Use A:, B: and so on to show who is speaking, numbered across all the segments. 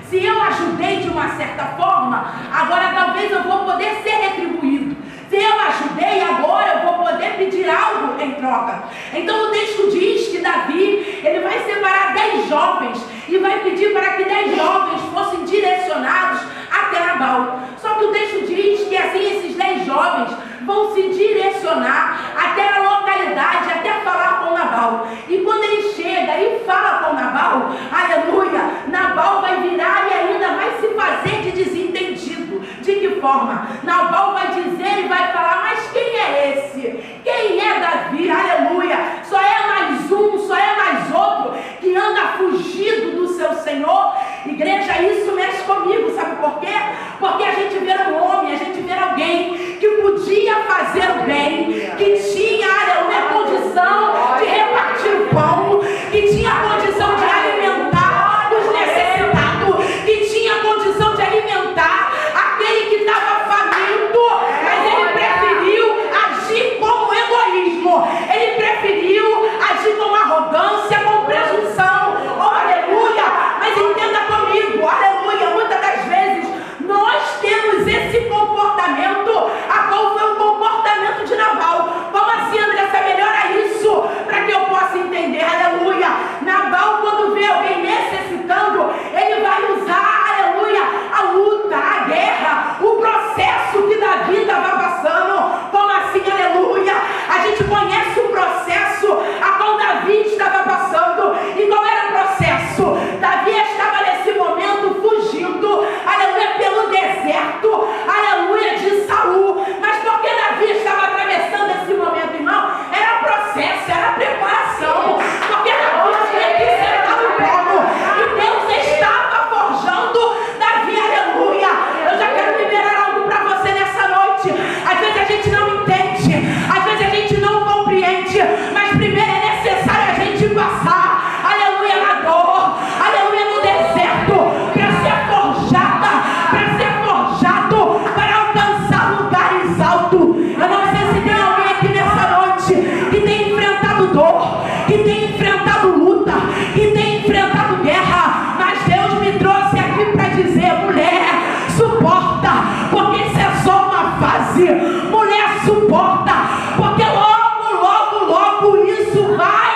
A: Se eu ajudei de uma certa forma, agora talvez eu vou poder ser retribuído. Se eu ajudei, agora eu vou poder pedir algo em troca. Então o texto diz que Davi, ele vai separar 10 jovens e vai pedir para que 10 jovens fossem direcionados até Nabal. Só que o texto diz que assim esses 10 jovens vão se direcionar até a localidade, até falar com Nabal. E quando ele chega e fala com Nabal, aleluia, Nabal vai virar e ainda vai se fazer de desentendido. De que forma? Nabal vai dizer e vai falar, mas quem é esse? Quem é Davi? Aleluia. Só é mais um, só é mais outro que anda fugido do seu Senhor. Igreja, isso mexe comigo, sabe por quê? Porque a gente vê um homem, a gente vê alguém que podia fazer o bem, que tinha, aleluia, condição de repartir o pão, que tinha condição de alimentar os necessitados, que tinha condição de alimentar aquele que estava faminto, mas ele preferiu agir como egoísmo, ele preferiu agir com arrogância, com presunção. Oh, aleluia! Mas entenda comigo, aleluia, muitas das vezes nós temos esse comportamento, a qual foi o comportamento de Nabal. Como assim, Andressa? Melhora isso para que eu possa entender, aleluia. Nabal, quando vê alguém necessitando, ele vai usar, aleluia, a luta, a guerra, o processo que Davi estava passando. Como assim, aleluia? A gente conhece o processo a qual Davi estava passando. E qual era o processo? Davi estava nesse momento fugindo, aleluia, pelo deserto, aleluia, de Saul. Mas por que Davi estava atravessando esse momento, irmão? Era processo, era preparação, porque Davi tinha que sentar no trono e Deus estava forjando Davi, aleluia. Eu já quero liberar algo para você nessa noite. Às vezes a gente não entende, às vezes a gente não compreende, mas primeiro é necessário a gente passar, aleluia, na dor, aleluia, no deserto, para ser forjada, para ser forjado, para alcançar lugares altos. Eu não sei se tem alguém aqui nessa noite que tem enfrentado dor, que tem enfrentado luta, que tem enfrentado guerra, mas Deus me trouxe aqui para dizer, mulher, suporta, porque isso é só uma fase. Mulher, suporta, porque logo, logo, logo isso vai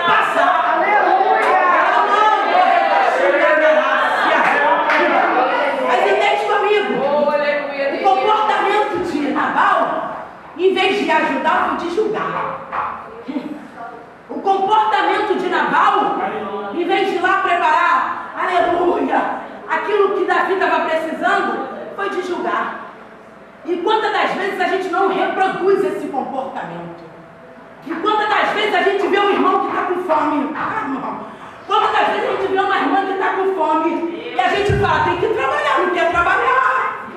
A: passar. Mas entende comigo? O comportamento de Nabal, em vez de ajudar, foi de julgar. O comportamento de Nabal, em vez de ir lá preparar, aleluia, aquilo que Davi estava precisando, foi de julgar. E quantas das vezes a gente não reproduz esse comportamento? E quantas das vezes a gente vê um irmão que está com fome? Ah, irmão. Quantas das vezes a gente vê uma irmã que está com fome e a gente fala, tem que trabalhar, não quer trabalhar.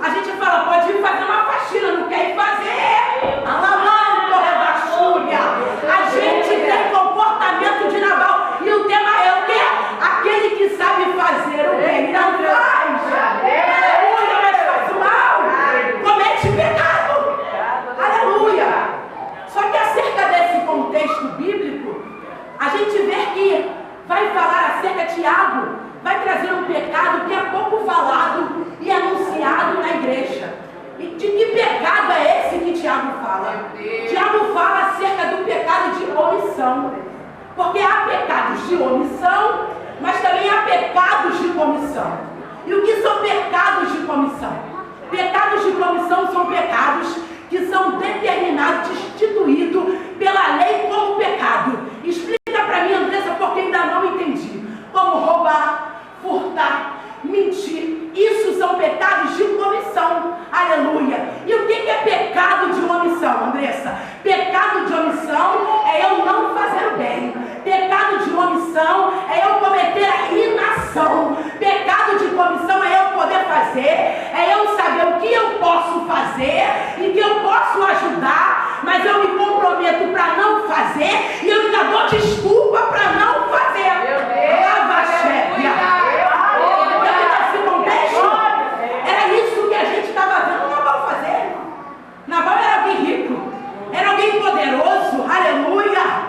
A: A gente fala, pode ir fazer uma faxina, não quer ir fazer. Alamando, rebaixúria. A gente tem comportamento de Nabal. E o tema é o quê? Aquele que sabe fazer o bem não faz. Aleluia, mas faz o mal. Comete pecado. Aleluia. Só que acerca desse contexto bíblico, a gente vê que vai falar acerca de Tiago, vai trazer um pecado que é pouco falado e anunciado na igreja. E de que pecado é esse que Tiago fala? Tiago fala acerca do pecado de omissão. Porque há pecados de omissão, mas também há pecados de comissão. E o que são pecados de comissão? Pecados de comissão são pecados que são determinados, instituídos pela lei como pecado. Explica para mim, Andressa, porque ainda não entendi. Como roubar, furtar, mentir. Isso são pecados de comissão. Aleluia. E o que é pecado de omissão, Andressa? Pecado de omissão é eu não fazer o bem. Pecado de omissão é eu cometer a inação. Pecado de comissão é eu poder fazer, é eu saber o que eu posso fazer e que eu posso ajudar, mas eu me comprometo para não fazer e eu ainda dou desculpa para não fazer. Lava chefe. Nesse contexto, era isso que a gente estava vendo Nabal fazer. Nabal era alguém rico, era alguém poderoso, aleluia.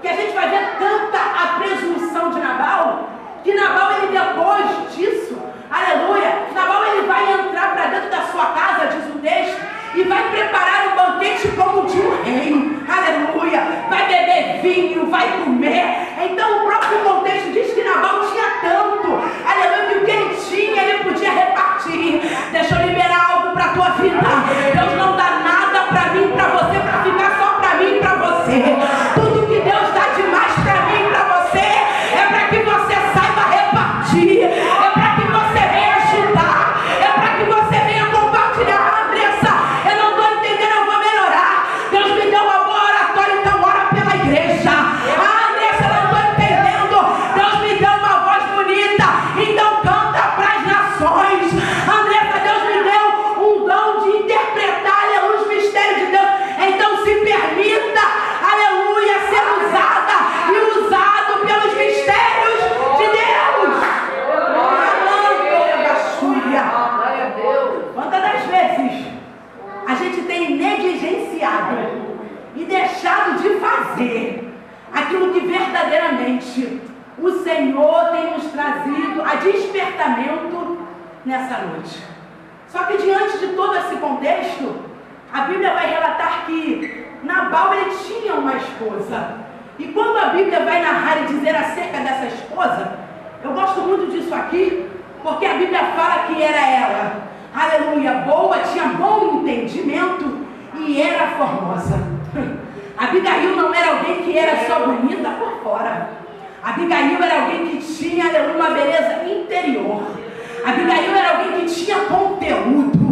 A: que a gente vai ver tanta a presunção de Nabal, que Nabal, ele depois disso, aleluia, Nabal ele vai entrar para dentro da sua casa, diz o texto, e vai preparar um banquete como de um rei, aleluia, vai beber vinho, vai comer. Então o próprio contexto diz que Nabal tinha tanto, aleluia, que o que ele tinha ele podia repartir. Deixa eu liberar algo para a tua vida. Deus não dá nada para mim, para você, para ficar só para mim e para você. Tudo que Deus dá demais para mim e para você é para que você saiba repartir, é para que você venha ajudar, é para que você venha compartilhar. Andressa, eu não estou entendendo, eu vou melhorar. Deus me deu uma boa oratória, então ora pela igreja. Andressa, eu não estou entendendo, Deus me deu uma voz bonita, então canta para as nações. Andressa, Deus me deu um dom de interpretar, aleluia, os mistérios de Deus. Então se permita, aleluia, ser usada e usado pelos mistérios de Deus. Quantas das vezes a gente tem negligenciado e deixado de fazer aquilo que verdadeiramente o Senhor tem nos trazido a despertamento nessa noite? Só que diante de todo esse contexto, a Bíblia vai relatar que Nabal ele tinha uma esposa. E quando a Bíblia vai narrar e dizer acerca dessa esposa, eu gosto muito disso aqui, porque a Bíblia fala que era ela, aleluia, boa, tinha bom entendimento e era formosa. Abigail não era alguém que era só bonita por fora. Abigail era alguém que tinha, aleluia, uma beleza interior. Abigail era alguém que tinha conteúdo.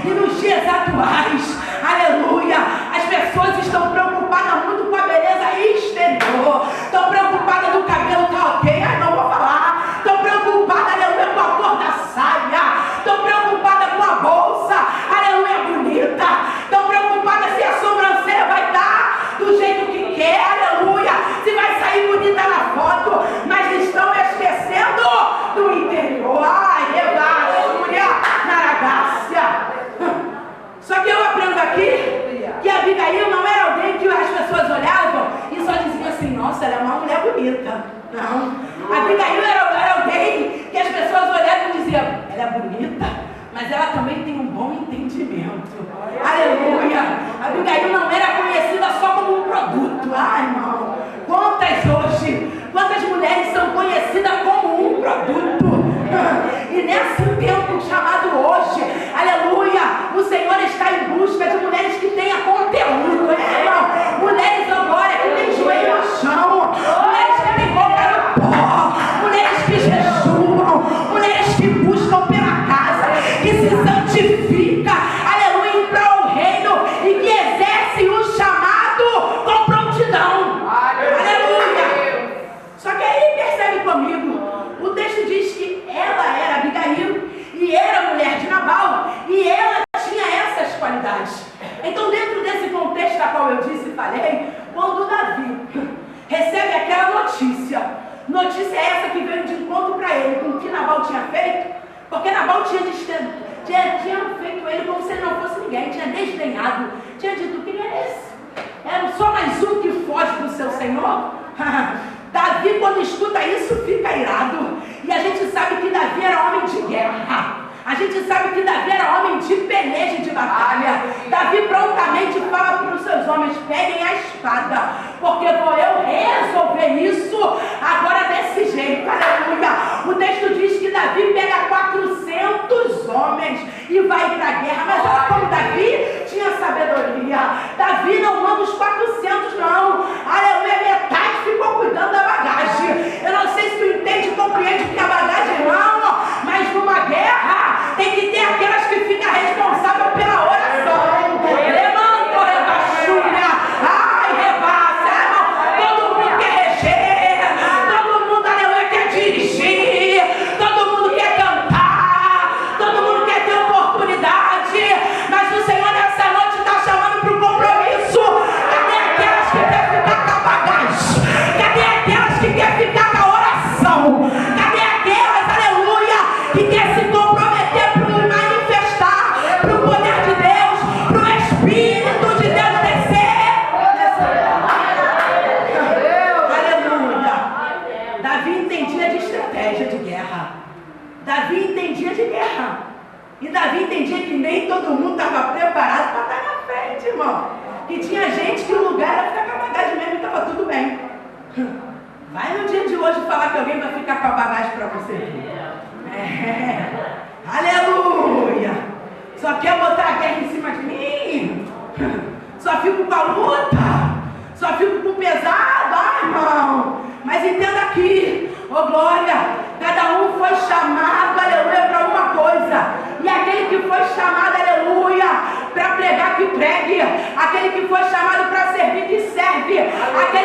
A: E nos dias atuais, aleluia, as pessoas estão preocupadas muito com a beleza exterior. Estão preocupadas do cabelo, tá ok, ai não vou falar. Estão preocupadas, aleluia, com a cor da saia. Estão preocupadas com a bolsa, aleluia, bonita. Estão preocupadas se a sobrancelha vai estar do jeito que quer, aleluia. Se vai sair bonita na foto, mas estão esquecendo do interior. Ai, rebaixúria, naragácia. Só que eu aprendo aqui que a Abigail não era alguém que as pessoas olhavam e só diziam assim, nossa, ela é uma mulher bonita. Não. A Abigail era alguém que as pessoas olhavam e diziam, ela é bonita, mas ela também tem um bom entendimento. Aleluia. A Abigail não era conhecida só como um produto. Ai, irmão, quantas mulheres são conhecidas como um produto? E nesse tempo chamado hoje, aleluia, o Senhor está em busca de mulheres que tenham conteúdo, irmão. Mulheres agora que têm joelho no chão, mulheres que têm boca no pó, mulheres que jejuam, mulheres que buscam pela casa, que se santificam, aleluia, para o reino e que exercem o chamado com prontidão. Aleluia. Só que aí percebe comigo, o texto diz que ela era Abigail e era mulher de Nabal e ela tinha essas qualidades. Então, dentro desse contexto a qual eu disse e falei, quando Davi recebe aquela notícia essa que veio de encontro para ele com o que Nabal tinha feito, porque Nabal tinha feito ele como se ele não fosse ninguém, tinha desdenhado, tinha dito, quem é esse? Era só mais um que foge do seu Senhor? Davi, quando escuta isso, fica irado. E a gente sabe que Davi era homem de guerra. A gente sabe que Davi era homem de peleja e de batalha. Davi prontamente fala para os seus homens, peguem a espada, porque vou eu resolver isso agora desse jeito. Aleluia. O texto diz que Davi pega 400 homens e vai para a guerra. Mas olha como Davi tinha sabedoria. Davi não manda os 400 não. Aleluia, metade ficou cuidando da bagagem. Eu não sei se tu entende e compreende que a bagagem não, mas numa guerra tem que ter aquelas que ficam responsáveis pela oração. Levanta, rebaixúria. Ai, rebaixa. Todo mundo quer reger. Todo mundo, aleluia, quer dirigir. Todo mundo quer cantar. Todo mundo quer ter oportunidade. Mas o Senhor nessa noite está chamando para o compromisso. Cadê aquelas que dia de guerra. E Davi entendia que nem todo mundo estava preparado para estar na frente, irmão. Que tinha gente que o lugar era ficar com a bagagem mesmo e estava tudo bem. Vai no dia de hoje falar que alguém vai ficar com a bagagem para você. Aleluia! Só quer botar a guerra em cima de mim? Só fico com a luta? Só fico com o pesado? Irmão! Mas entenda aqui, glória, cada um foi chamado, aleluia, para uma coisa. E aquele que foi chamado, aleluia, para pregar, que pregue. Aquele que foi chamado para servir, que serve. Aquele